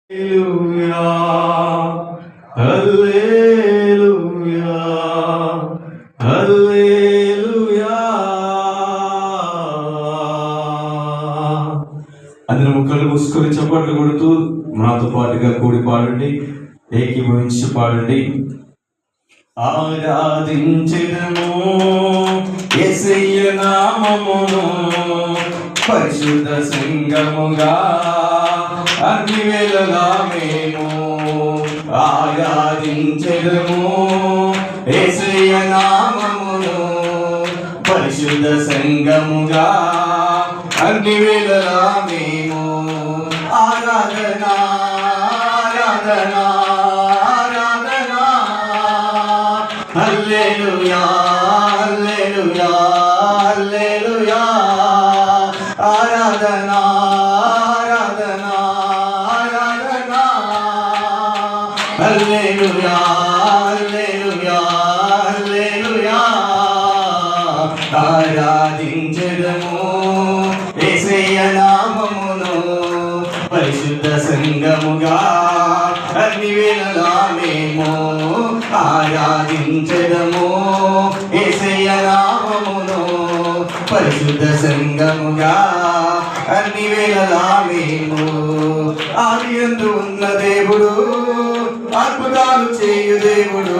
హల్లెలూయా హల్లెలూయా హల్లెలూయా. అందరూ కళ్ళు మూసుకొని చప్పట్లు కొడుతూ మాతో పాటుగా కూడి పాడండి, ఏకీభవించి పాడండి. ఆరాధించెదము యేసయ్య నామమును పరిశుద్ధ సంగముగా అగ్ని వేళలా మేము ఆరాధించెదము యేసయ్య నామమును పరిశుద్ధ సంగముగా అగ్ని వేళలా మేము ఆరాధన ఆరాధన హల్లెలూయా హల్లెలూయా హల్లెలూయా. ఆరాధన ఆరాధన ఆరాధన హల్లెలూయా హల్లెలూయా హల్లెలూయా. ఆరాధించెదము యేసయ్య నామమును పరిశుద్ధ సంగముగా అన్ని వేళలా మేము ఆరాధించెదము యేసయ్య నామమును పరిశుద్ధ సంగముగా అన్ని వేళలా మేము. ఆదియందు ఉన్న దేవుడు, అద్భుతాలు చేయు దేవుడు,